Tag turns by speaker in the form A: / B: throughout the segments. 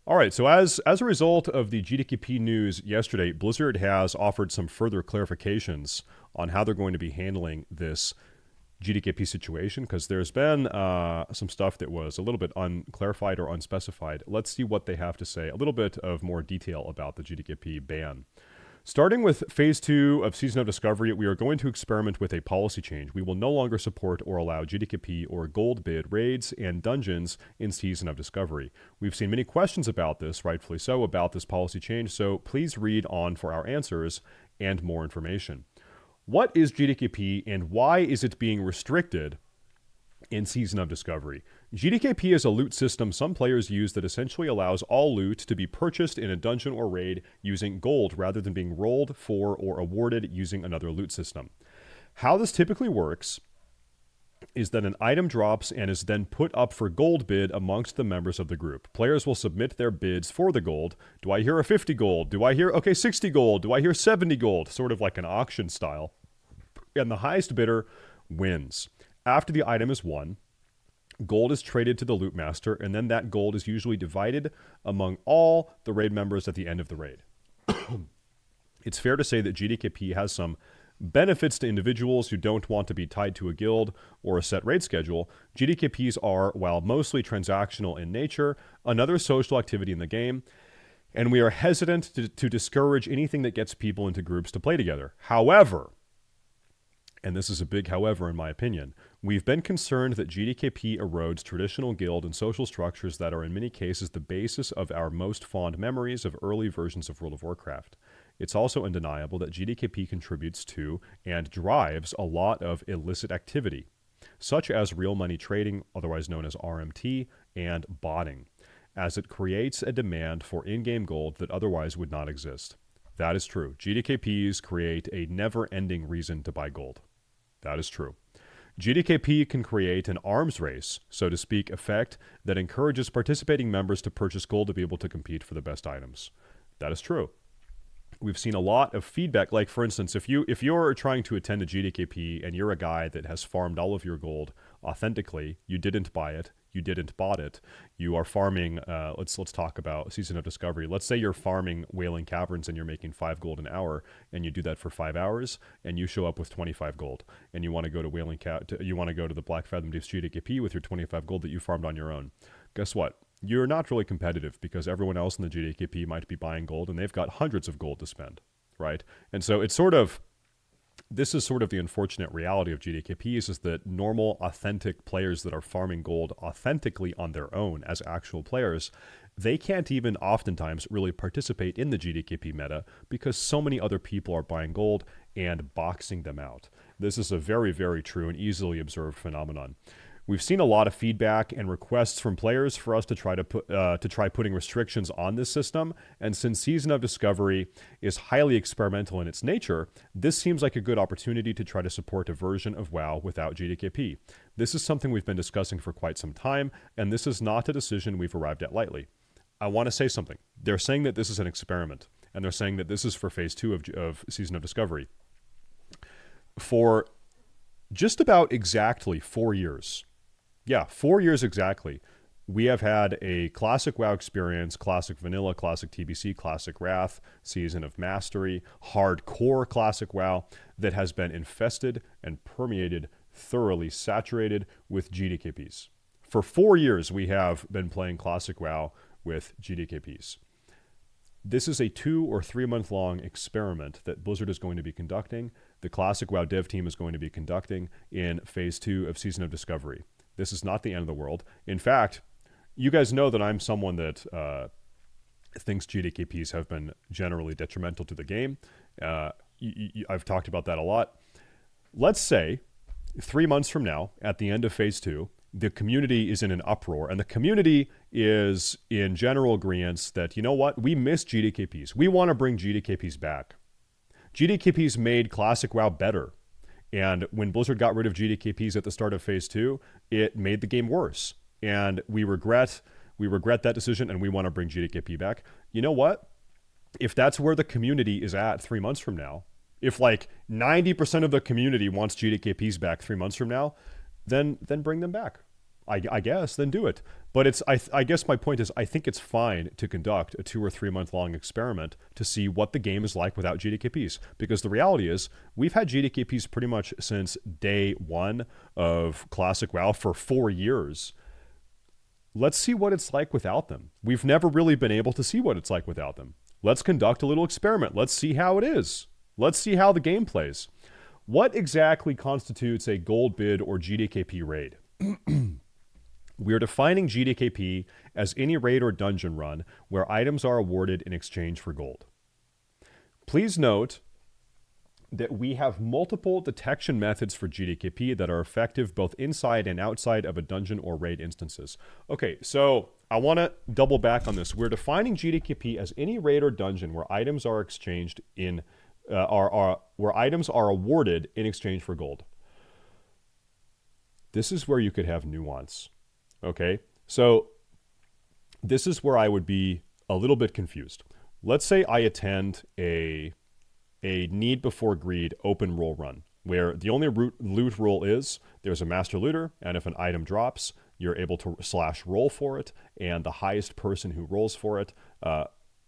A: All right, so as a result of the GDKP news yesterday, Blizzard has offered some further clarifications on how they're going to be handling this GDKP situation, because there's been some stuff that was a little bit unclarified or unspecified. Let's see what they have to say, a little bit of more detail about the GDKP ban. Starting with Phase 2 of Season of Discovery, we are going to experiment with a policy change. We will no longer support or allow GDKP or gold bid raids and dungeons in Season of Discovery. We've seen many questions about this, rightfully so, about this policy change, so please read on for our answers and more information. What is GDKP and why is it being restricted in Season of Discovery? GDKP is a loot system some players use that essentially allows all loot to be purchased in a dungeon or raid using gold rather than being rolled for or awarded using another loot system. How this typically works is that an item drops and is then put up for gold bid amongst the members of the group. Players will submit their bids for the gold. Do I hear a 50 gold? Do I hear, 60 gold? Do I hear 70 gold? Sort of like an auction style. And the highest bidder wins. After the item is won, gold is traded to the loot master, and then that gold is usually divided among all the raid members at the end of the raid. It's fair to say that GDKP has some benefits to individuals who don't want to be tied to a guild or a set raid schedule. GDKPs are, while mostly transactional in nature, another social activity in the game, and we are hesitant to discourage anything that gets people into groups to play together. However, and this is a big however in my opinion, we've been concerned that GDKP erodes traditional guild and social structures that are in many cases the basis of our most fond memories of early versions of World of Warcraft. It's also undeniable that GDKP contributes to and drives a lot of illicit activity, such as real money trading, otherwise known as RMT, and botting, as it creates a demand for in-game gold that otherwise would not exist. That is true. GDKPs create a never-ending reason to buy gold. That is true. GDKP can create an arms race, so to speak, effect that encourages participating members to purchase gold to be able to compete for the best items. That is true. We've seen a lot of feedback. Like, for instance, if you're trying to attend a GDKP and you're a guy that has farmed all of your gold authentically, you didn't buy it, you didn't bought it, you are farming, let's talk about Season of Discovery. Let's say you're farming Wailing Caverns and you're making 5 gold an hour, and you do that for 5 hours, and you show up with 25 gold, and you want to go to you want to go to the Black Fathom Deep's GDKP with your 25 gold that you farmed on your own. Guess what? You're not really competitive because everyone else in the GDKP might be buying gold and they've got hundreds of gold to spend, right? And so it's this is sort of the unfortunate reality of GDKPs, is that normal, authentic players that are farming gold authentically on their own as actual players, they can't even oftentimes really participate in the GDKP meta because so many other people are buying gold and boxing them out. This is a very, very true and easily observed phenomenon. We've seen a lot of feedback and requests from players for us to try putting restrictions on this system, and since Season of Discovery is highly experimental in its nature, this seems like a good opportunity to try to support a version of WoW without GDKP. This is something we've been discussing for quite some time, and this is not a decision we've arrived at lightly. I want to say something. They're saying that this is an experiment, and they're saying that this is for Phase 2 of Season of Discovery. For just about exactly 4 years, 4 years exactly, we have had a classic WoW experience, classic vanilla, classic TBC, classic Wrath, Season of Mastery, hardcore classic WoW that has been infested and permeated, thoroughly saturated with GDKPs. For 4 years, we have been playing classic WoW with GDKPs. This is a 2 or 3 month long experiment that Blizzard is going to be conducting. The classic WoW dev team is going to be conducting in Phase 2 of Season of Discovery. This is not the end of the world. In fact, you guys know that I'm someone that thinks GDKPs have been generally detrimental to the game. I've talked about that a lot. Let's say 3 months from now, at the end of Phase 2, the community is in an uproar, and the community is in general agreement that, you know what, we miss GDKPs. We want to bring GDKPs back. GDKPs made Classic WoW better. And when Blizzard got rid of GDKPs at the start of Phase 2, it made the game worse. And we regret that decision, and we want to bring GDKP back. You know what? If that's where the community is at 3 months from now, if like 90% of the community wants GDKPs back 3 months from now, then bring them back. I guess, then do it. But I guess my point is I think it's fine to conduct a 2 or 3 month long experiment to see what the game is like without GDKPs. Because the reality is we've had GDKPs pretty much since day one of Classic WoW for 4 years. Let's see what it's like without them. We've never really been able to see what it's like without them. Let's conduct a little experiment. Let's see how it is. Let's see how the game plays. What exactly constitutes a gold bid or GDKP raid? We are defining GDKP as any raid or dungeon run where items are awarded in exchange for gold. Please note that we have multiple detection methods for GDKP that are effective both inside and outside of a dungeon or raid instances. Okay, so I want to double back on this. We're defining GDKP as any raid or dungeon where items are exchanged in where items are awarded in exchange for gold. This is where you could have nuance. Okay, so this is where I would be a little bit confused. Let's say I attend a need before greed open roll run where the only loot rule is there's a master looter, and if an item drops, you're able to /roll for it, and the highest person who rolls for it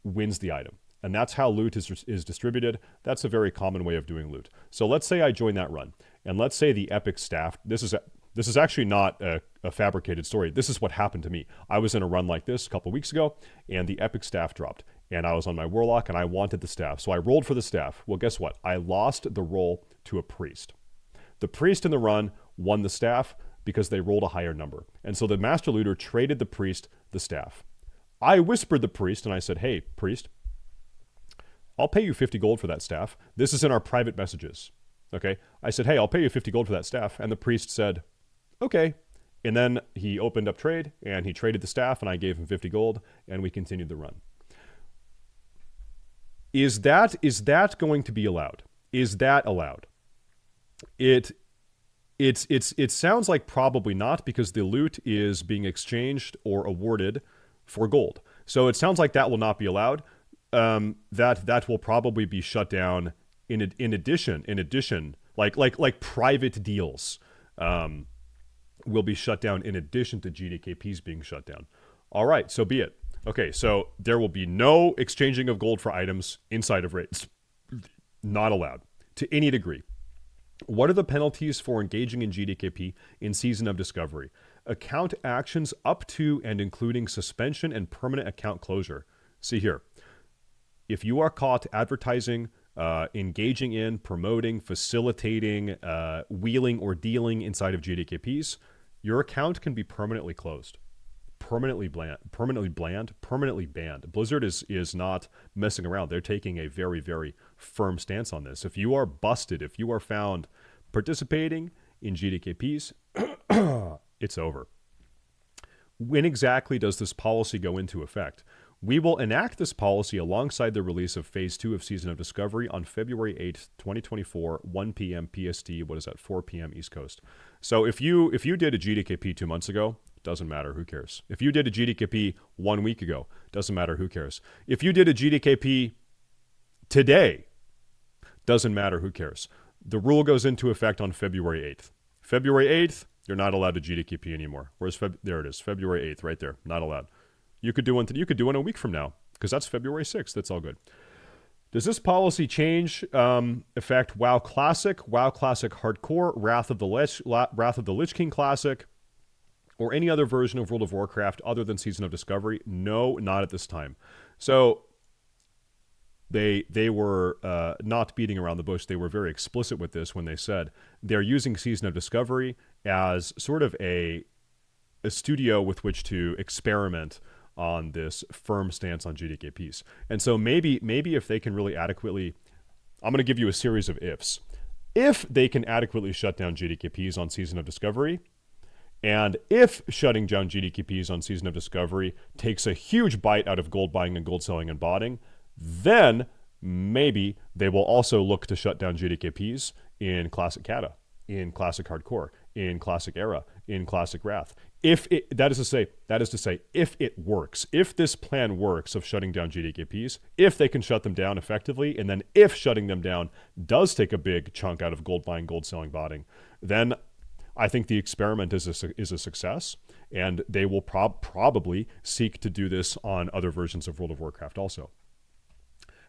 A: wins the item. And that's how loot is distributed. That's a very common way of doing loot. So let's say I join that run, and let's say the epic staff, this is actually not a fabricated story. This is what happened to me. I was in a run like this a couple weeks ago, and the epic staff dropped. And I was on my warlock, and I wanted the staff. So I rolled for the staff. Well, guess what? I lost the roll to a priest. The priest in the run won the staff because they rolled a higher number. And so the master looter traded the priest the staff. I whispered the priest, and I said, hey, priest, I'll pay you 50 gold for that staff. This is in our private messages. Okay? I said, hey, I'll pay you 50 gold for that staff. And the priest said, okay. And then he opened up trade, and he traded the staff, and I gave him 50 gold, and we continued the run. Is that going to be allowed? Is that allowed? It sounds like probably not, because the loot is being exchanged or awarded for gold. So it sounds like that will not be allowed. That will probably be shut down in addition, like private deals will be shut down in addition to GDKPs being shut down. All right, so be it. Okay, so there will be no exchanging of gold for items inside of raids. Not allowed to any degree. What are the penalties for engaging in GDKP in Season of Discovery? Account actions up to and including suspension and permanent account closure. See here. If you are caught advertising, engaging in, promoting, facilitating, wheeling or dealing inside of GDKPs, your account can be permanently closed. Permanently banned. Blizzard is not messing around. They're taking a very, very firm stance on this. If you are busted, if you are found participating in GDKPs, it's over. When exactly does this policy go into effect? We will enact this policy alongside the release of Phase 2 of Season of Discovery on February 8th, 2024, 1 p.m. PST, 4 p.m. East Coast. So if you did a GDKP 2 months ago, doesn't matter, who cares? If you did a GDKP 1 week ago, doesn't matter, who cares? If you did a GDKP today, doesn't matter, who cares? The rule goes into effect on February 8th. February 8th, you're not allowed to GDKP anymore. Whereas there it is, February 8th, right there, not allowed. You could do one a week from now, because that's February 6th. That's all good. Does this policy change affect WoW Classic, WoW Classic Hardcore, Wrath of the Lich King Classic, or any other version of World of Warcraft other than Season of Discovery? No, not at this time. So they were not beating around the bush. They were very explicit with this when they said they're using Season of Discovery as sort of a studio with which to experiment on this firm stance on GDKPs. And so maybe if they can really adequately, I'm going to give you a series of ifs. If they can adequately shut down GDKPs on Season of Discovery, and if shutting down GDKPs on Season of Discovery takes a huge bite out of gold buying and gold selling and botting, then maybe they will also look to shut down GDKPs in Classic Kata, in Classic Hardcore, in Classic Era, in Classic Wrath. That is to say, if it works, if this plan works of shutting down GDKPs, if they can shut them down effectively, and then if shutting them down does take a big chunk out of gold buying, gold selling, botting, then I think the experiment is a success. And they will probably seek to do this on other versions of World of Warcraft also.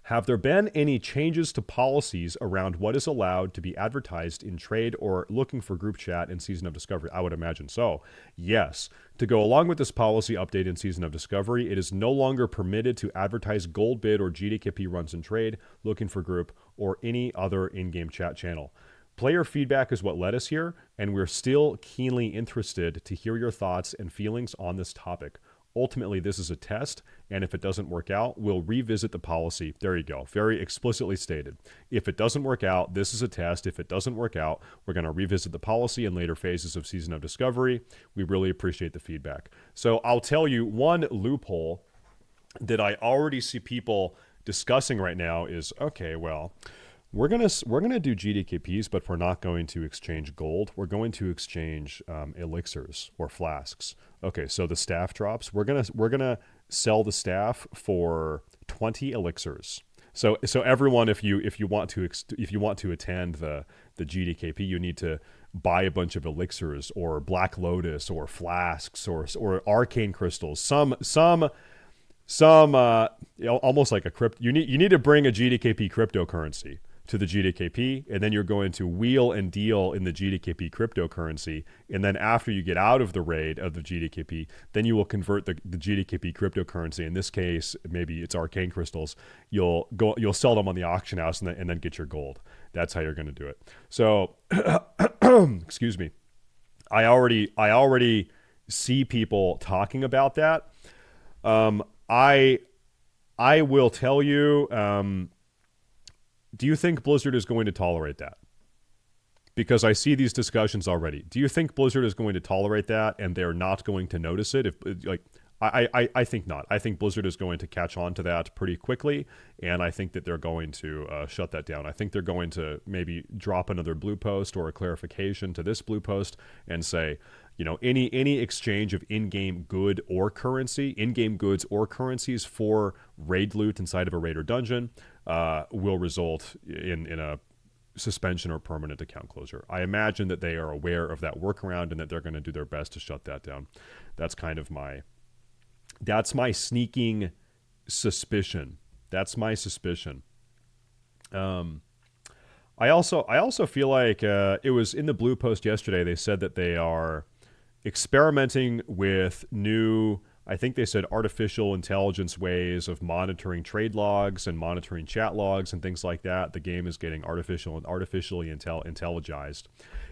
A: Have there been any changes to policies around what is allowed to be advertised in trade or looking for group chat in Season of Discovery? I would imagine so. Yes. To go along with this policy update in Season of Discovery, it is no longer permitted to advertise gold bid or GDKP runs in trade, looking for group, or any other in-game chat channel. Player feedback is what led us here, and we're still keenly interested to hear your thoughts and feelings on this topic. Ultimately, this is a test, and if it doesn't work out, we'll revisit the policy. There you go. Very explicitly stated. If it doesn't work out, this is a test. If it doesn't work out, we're going to revisit the policy in later phases of Season of Discovery. We really appreciate the feedback. So I'll tell you one loophole that I already see people discussing right now is, okay, well, we're gonna do GDKPs, but we're not going to exchange gold. We're going to exchange elixirs or flasks. Okay, so the staff drops. We're gonna sell the staff for 20 elixirs. So everyone, if you want to attend the GDKP, you need to buy a bunch of elixirs or Black Lotus or flasks or arcane crystals. Some almost like a crypto. You need to bring a GDKP cryptocurrency to the GDKP, and then you're going to wheel and deal in the GDKP cryptocurrency, and then after you get out of the raid of the GDKP, then you will convert the GDKP cryptocurrency. In this case, maybe it's arcane crystals. You'll sell them on the auction house and then get your gold. That's how you're going to do it. So, excuse me. I already see people talking about that. I will tell you. Do you think Blizzard is going to tolerate that? Because I see these discussions already. Do you think Blizzard is going to tolerate that and they're not going to notice it? I think not. I think Blizzard is going to catch on to that pretty quickly, and I think that they're going to shut that down. I think they're going to maybe drop another Bluepost or a clarification to this Bluepost and say, any exchange of in-game good or currency, in-game goods or currencies for raid loot inside of a raid or dungeon will result in a suspension or permanent account closure. I imagine that they are aware of that workaround and that they're going to do their best to shut that down. That's my sneaking suspicion. That's my suspicion. I also feel like it was in the Bluepost yesterday. They said that they are experimenting with new, I think they said, artificial intelligence ways of monitoring trade logs and monitoring chat logs and things like that. The game is getting artificially intelligized,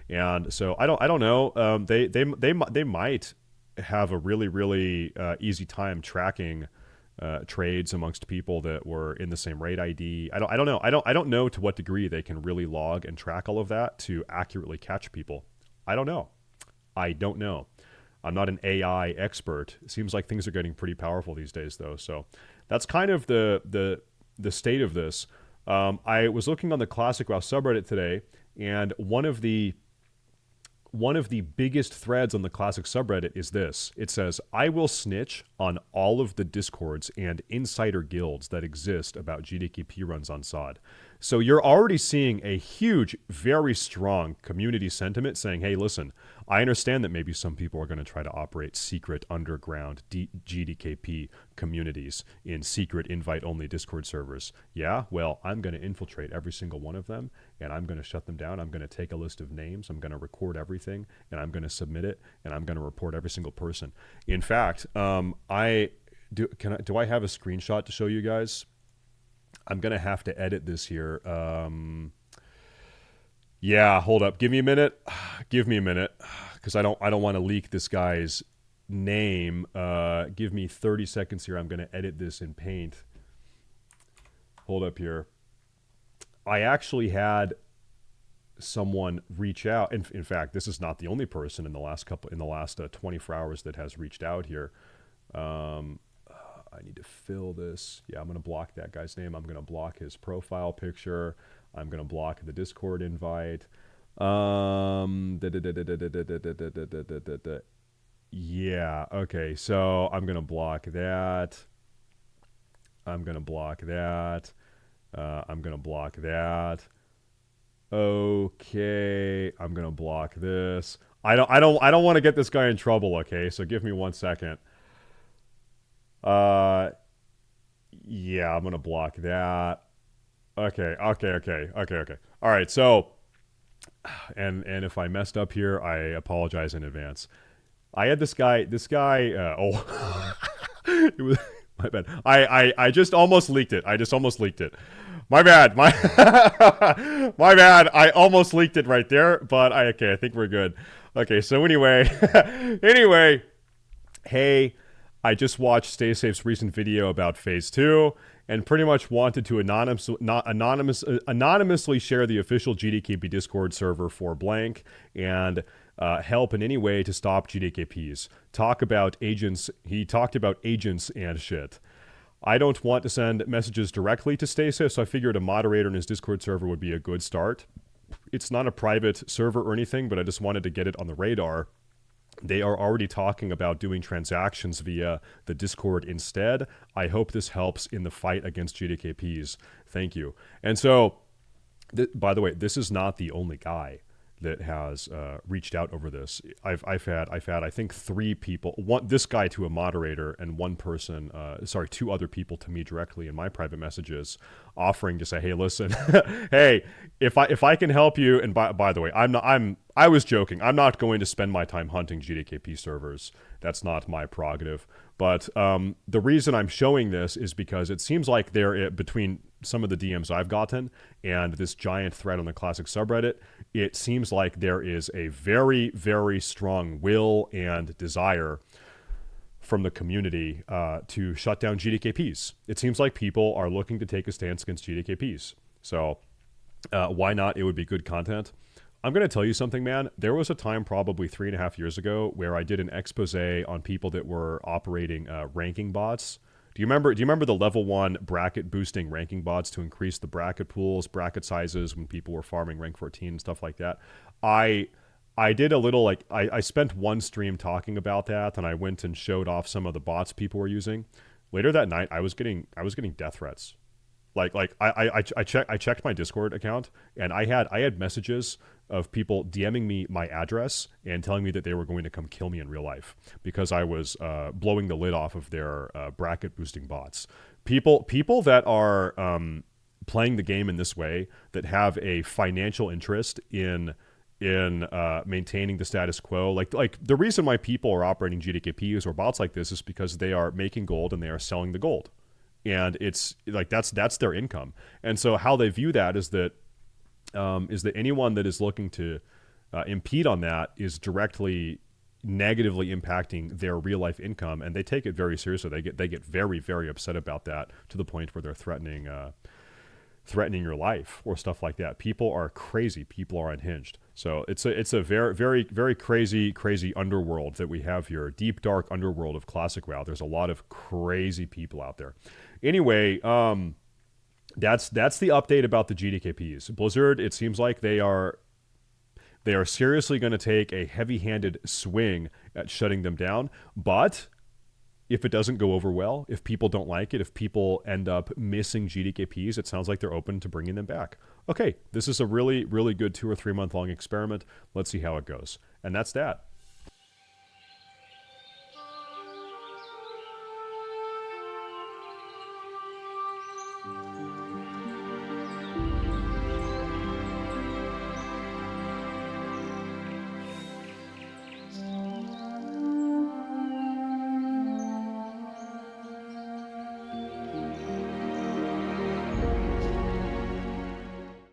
A: and so I don't know. They might have a really easy time tracking trades amongst people that were in the same raid ID. I don't know. I don't know to what degree they can really log and track all of that to accurately catch people. I don't know. I'm not an AI expert. It seems like things are getting pretty powerful these days, though. So that's kind of the state of this. I was looking on the Classic WoW subreddit today, and one of the biggest threads on the Classic subreddit is this. It says, "I will snitch on all of the discords and insider guilds that exist about GDKP runs on SOD." So you're already seeing a huge, very strong community sentiment saying, hey, listen, I understand that maybe some people are going to try to operate secret underground GDKP communities in secret invite-only Discord servers. Yeah, well, I'm going to infiltrate every single one of them, and I'm going to shut them down. I'm going to take a list of names. I'm going to record everything, and I'm going to submit it, and I'm going to report every single person. In fact, do I have a screenshot to show you guys? I'm going to have to edit this here. Yeah, hold up. Give me a minute. Because I don't want to leak this guy's name. Give me 30 seconds here. I'm going to edit this in Paint. Hold up here. I actually had someone reach out. In fact, this is not the only person in the last 24 hours that has reached out here. I need to fill this. Yeah, I'm going to block that guy's name. I'm going to block his profile picture. I'm going to block the Discord invite. Yeah, okay. So I'm going to block that. I'm going to block that. I'm going to block that. Okay, I'm going to block this. I don't want to get this guy in trouble. Okay, so give me 1 second. Uh, yeah, I'm gonna block that. Okay. All right, so and if I messed up here, I apologize in advance. I had this guy. It was my bad. I just almost leaked it. I just almost leaked it. My bad. My bad. I almost leaked it right there, but okay. I think we're good. Okay. So anyway, anyway, hey, I just watched StaySafe's recent video about Phase Two, and pretty much wanted to anonymously share the official GDKP Discord server for blank and help in any way to stop GDKPs. Talk about agents. He talked about agents and shit. I don't want to send messages directly to StaySafe, so I figured a moderator in his Discord server would be a good start. It's not a private server or anything, but I just wanted to get it on the radar. They are already talking about doing transactions via the Discord instead. I hope this helps in the fight against GDKPs. Thank you. And so, by the way, this is not the only guy that has reached out over this. I've had I think 3 people, this guy to a moderator and one person, 2 other people to me directly in my private messages, offering to say, hey, listen, hey, if I can help you, and by the way, I was joking. I'm not going to spend my time hunting GDKP servers. That's not my prerogative. But the reason I'm showing this is because it seems like between some of the DMs I've gotten and this giant thread on the Classic subreddit, it seems like there is a very, very strong will and desire from the community to shut down GDKPs. It seems like people are looking to take a stance against GDKPs. So why not? It would be good content. I'm going to tell you something, man. There was a time probably 3.5 years ago where I did an expose on people that were operating ranking bots. Do you remember the level 1 bracket boosting ranking bots to increase the bracket pools, bracket sizes when people were farming rank 14 and stuff like that? I did a little I spent one stream talking about that, and I went and showed off some of the bots people were using. Later that night, I was getting death threats. I checked my Discord account, and I had messages of people DMing me my address and telling me that they were going to come kill me in real life because I was blowing the lid off of their bracket boosting bots. People that are playing the game in this way, that have a financial interest in maintaining the status quo. Like the reason why people are operating GDKPs or bots like this is because they are making gold and they are selling the gold. And it's like that's their income. And so how they view that is that anyone that is looking to impede on that is directly negatively impacting their real life income, and they take it very seriously. They get very, very upset about that, to the point where they're threatening your life or stuff like that. People are crazy. People are unhinged. So it's a very, very, very crazy underworld that we have here. Deep, dark underworld of Classic WoW. There's a lot of crazy people out there. Anyway, that's the update about the GDKPs. Blizzard, it seems like they are seriously going to take a heavy-handed swing at shutting them down. But if it doesn't go over well, if people don't like it, if people end up missing GDKPs, it sounds like they're open to bringing them back. Okay, this is a really, really good 2 or 3 month long experiment. Let's see how it goes. And that's that.